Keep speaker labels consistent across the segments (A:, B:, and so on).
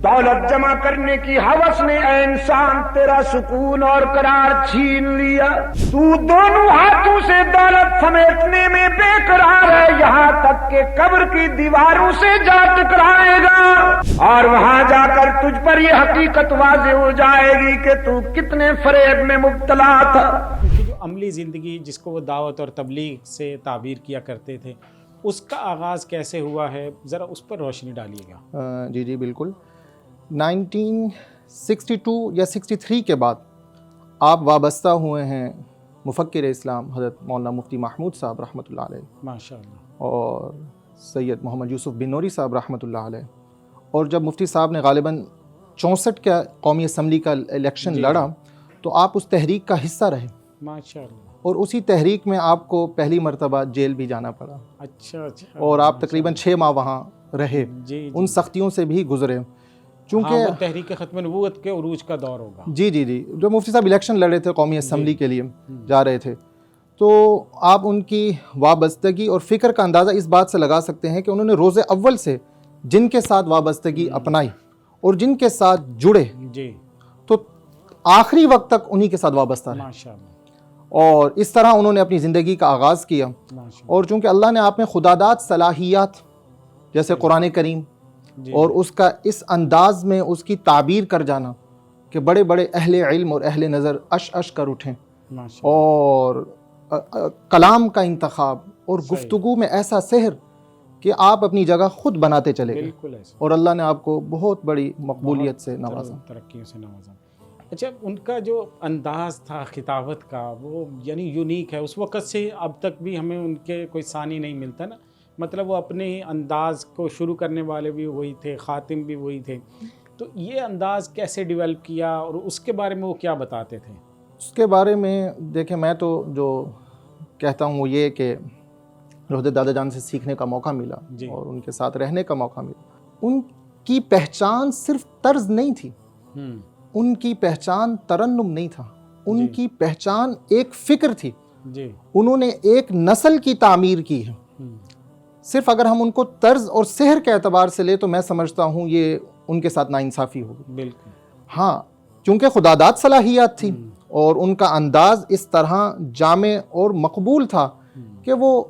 A: دولت جمع کرنے کی ہوس نے اے انسان تیرا سکون اور قرار چھین لیا. تو دونوں ہاتھوں سے دولت سمیٹنے میں بے قرار ہے, یہاں تک کہ قبر کی دیواروں سے جا ٹکرائے گا, اور وہاں جا کر تجھ پر یہ حقیقت واضح ہو جائے گی کہ تو کتنے فریب میں مبتلا تھا.
B: جو عملی زندگی جس کو وہ دعوت اور تبلیغ سے تعبیر کیا کرتے تھے, اس کا آغاز کیسے ہوا ہے, ذرا اس پر روشنی ڈالیے گا.
C: جی بالکل. 1962 یا 63 کے بعد آپ وابستہ ہوئے ہیں مفکر اسلام حضرت مولانا مفتی محمود صاحب رحمۃ اللہ علیہ,
B: ماشاء اللہ,
C: اور سید محمد یوسف بن نوری صاحب رحمۃ اللہ علیہ. اور جب مفتی صاحب نے غالباً 64 کا قومی اسمبلی کا الیکشن لڑا تو آپ اس تحریک کا حصہ رہے,
B: ماشاء اللہ,
C: اور اسی تحریک میں آپ کو پہلی مرتبہ جیل بھی جانا پڑا.
B: اچھا,
C: اور آپ تقریباً 6 ماہ وہاں رہے, ان سختیوں سے بھی گزرے. چونکہ
B: تحریک ختم نبوت کے عروج کا دور ہوگا.
C: جی جو مفتی صاحب الیکشن لڑ رہے تھے, قومی اسمبلی کے لیے جا رہے تھے, تو آپ ان کی وابستگی اور فکر کا اندازہ اس بات سے لگا سکتے ہیں کہ انہوں نے روز اول سے جن کے ساتھ وابستگی اپنائی اور جن کے ساتھ جڑے, تو آخری وقت تک انہی کے ساتھ وابستہ رہے, اور اس طرح انہوں نے اپنی زندگی کا آغاز کیا. اور چونکہ اللہ نے آپ میں خداداد صلاحیات جیسے قرآن کریم اور اس کا اس انداز میں اس کی تعبیر کر جانا کہ بڑے بڑے اہل علم اور اہل نظر اش کر اٹھیں, اور کلام کا انتخاب اور گفتگو میں ایسا سحر کہ آپ اپنی جگہ خود بناتے چلے گئے, اور اللہ نے آپ کو بہت بڑی مقبولیت سے نوازا,
B: ترقیوں سے نوازا. اچھا, ان کا جو انداز تھا خطابت کا وہ یعنی یونیک ہے. اس وقت سے اب تک بھی ہمیں ان کے کوئی ثانی نہیں ملتا نا, مطلب وہ اپنے انداز کو شروع کرنے والے بھی وہی تھے, خاتم بھی وہی تھے. تو یہ انداز کیسے ڈیولپ کیا اور اس کے بارے میں وہ کیا بتاتے تھے؟
C: اس کے بارے میں دیکھیں, میں تو جو کہتا ہوں وہ یہ کہ حضرت دادا جان سے سیکھنے کا موقع ملا اور ان کے ساتھ رہنے کا موقع ملا. ان کی پہچان صرف طرز نہیں تھی, ان کی پہچان ترنم نہیں تھا, ان کی پہچان ایک فکر تھی. انہوں نے ایک نسل کی تعمیر کی ہے. صرف اگر ہم ان کو طرز اور سحر کے اعتبار سے لے تو میں سمجھتا ہوں یہ ان کے ساتھ ناانصافی ہوگی.
B: بالکل.
C: ہاں, چونکہ خداداد صلاحیات تھی اور ان کا انداز اس طرح جامع اور مقبول تھا کہ وہ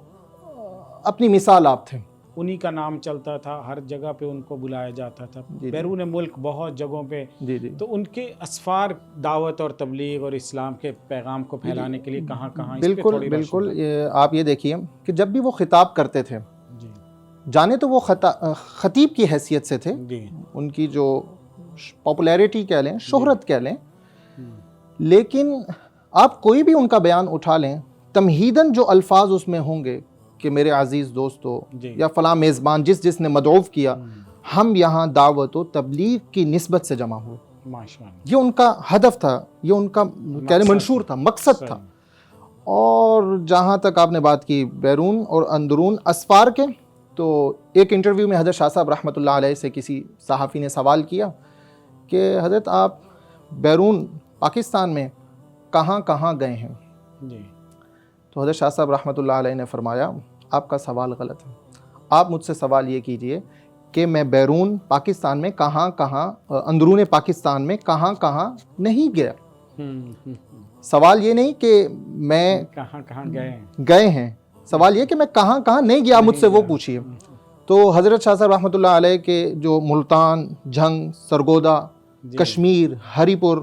C: اپنی مثال آپ تھے.
B: انہی کا نام چلتا تھا, ہر جگہ پہ ان کو بلایا جاتا تھا, بیرون ملک بہت جگہوں پہ. تو ان کے اسفار دعوت اور تبلیغ اور اسلام کے پیغام کو پھیلانے کے لیے کہاں کہاں.
C: بالکل. آپ یہ دیکھیے کہ جب بھی وہ خطاب کرتے تھے, جانے تو وہ خطیب کی حیثیت سے تھے, ان کی جو پاپولیرٹی کہہ لیں, شہرت کہہ لیں, لیکن آپ کوئی بھی ان کا بیان اٹھا لیں, تمہیداً جو الفاظ اس میں ہوں گے کہ میرے عزیز دوستو یا فلاں میزبان جس نے مدعو کیا, ہم یہاں دعوت و تبلیغ کی نسبت سے جمع ہوئے. یہ ان کا ہدف تھا, یہ ان کا منشور تھا, مقصد تھا. اور جہاں تک آپ نے بات کی بیرون اور اندرون اسفار کے, تو ایک انٹرویو میں حضرت شاہ صاحب رحمۃ اللہ علیہ سے کسی صحافی نے سوال کیا کہ حضرت آپ بیرون پاکستان میں کہاں کہاں گئے ہیں؟ تو حضرت شاہ صاحب رحمۃ اللہ علیہ نے فرمایا آپ کا سوال غلط ہے, آپ مجھ سے سوال یہ کیجئے کہ میں بیرون پاکستان میں کہاں کہاں, اندرون پاکستان میں کہاں کہاں نہیں گیا. سوال یہ نہیں کہ میں
B: کہاں کہاں
C: گئے ہیں, سوال یہ کہ میں کہاں کہاں نہیں گیا, مجھ سے وہ پوچھیے. تو حضرت شاہ صاحب رحمۃ اللہ علیہ کے جو ملتان, جھنگ, سرگودا, کشمیر, ہری پور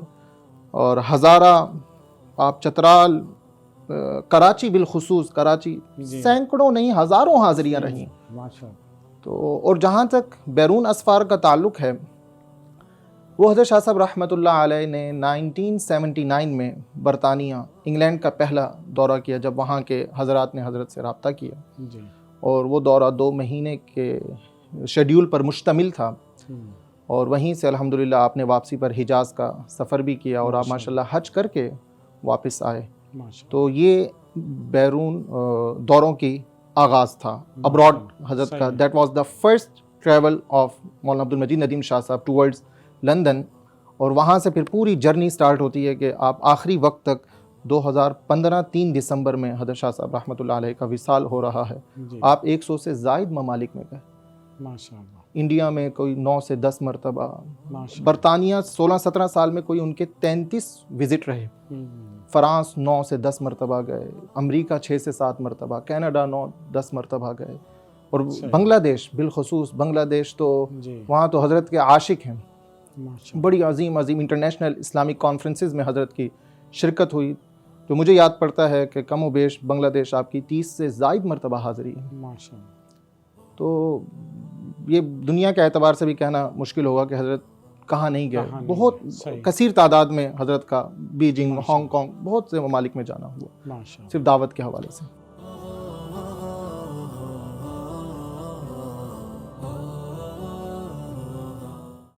C: اور ہزارہ, آپ چترال, کراچی, بالخصوص کراچی سینکڑوں نہیں ہزاروں حاضریاں رہیں. تو اور جہاں تک بیرون اسفار کا تعلق ہے, وہ حضرت شاہ صاحب رحمۃ اللہ علیہ نے 1979 میں برطانیہ, انگلینڈ کا پہلا دورہ کیا, جب وہاں کے حضرات نے حضرت سے رابطہ کیا, اور وہ دورہ 2 مہینے کے شیڈیول پر مشتمل تھا. اور وہیں سے الحمدللہ آپ نے واپسی پر حجاز کا سفر بھی کیا, اور آپ ماشاءاللہ حج کر کے واپس آئے. تو یہ بیرون دوروں کی آغاز تھا ابراڈ حضرت کا. That was the first travel of مولانا عبد المجید ندیم شاہ صاحب ٹورڈز لندن, اور وہاں سے پھر پوری جرنی سٹارٹ ہوتی ہے کہ آپ آخری وقت تک 2015 3 دسمبر میں حضرت شاہ صاحب رحمۃ اللہ علیہ کا وصال ہو رہا ہے. آپ 100 سے زائد ممالک میں گئے.
B: ماشاء اللہ.
C: انڈیا میں کوئی 9 سے 10 مرتبہ،
B: ماشاء
C: برطانیہ 16-17 سال میں کوئی ان کے 33 وزٹ رہے، فرانس 9 سے 10 مرتبہ گئے، امریکہ 6 سے 7 مرتبہ، کینیڈا 9-10 مرتبہ گئے، اور بنگلہ دیش بالخصوص، بنگلہ دیش تو
B: جی
C: وہاں تو حضرت کے عاشق ہیں،
B: ماشاء
C: بڑی عظیم عظیم انٹرنیشنل اسلامک کانفرنسز میں حضرت کی شرکت ہوئی، جو مجھے یاد پڑتا ہے کہ کم و بیش بنگلہ دیش آپ کی 30 سے زائد مرتبہ حاضری ہے۔
B: ماشاء اللہ۔
C: تو یہ دنیا کے اعتبار سے بھی کہنا مشکل ہوگا کہ حضرت کہاں نہیں گئے،
B: کہاں نہیں
C: بہت
B: گئے، صحیح۔
C: کثیر تعداد میں حضرت کا بیجنگ، ہانگ کانگ، بہت سے ممالک میں جانا ہوا،
B: ماشاء اللہ۔
C: صرف دعوت کے حوالے سے۔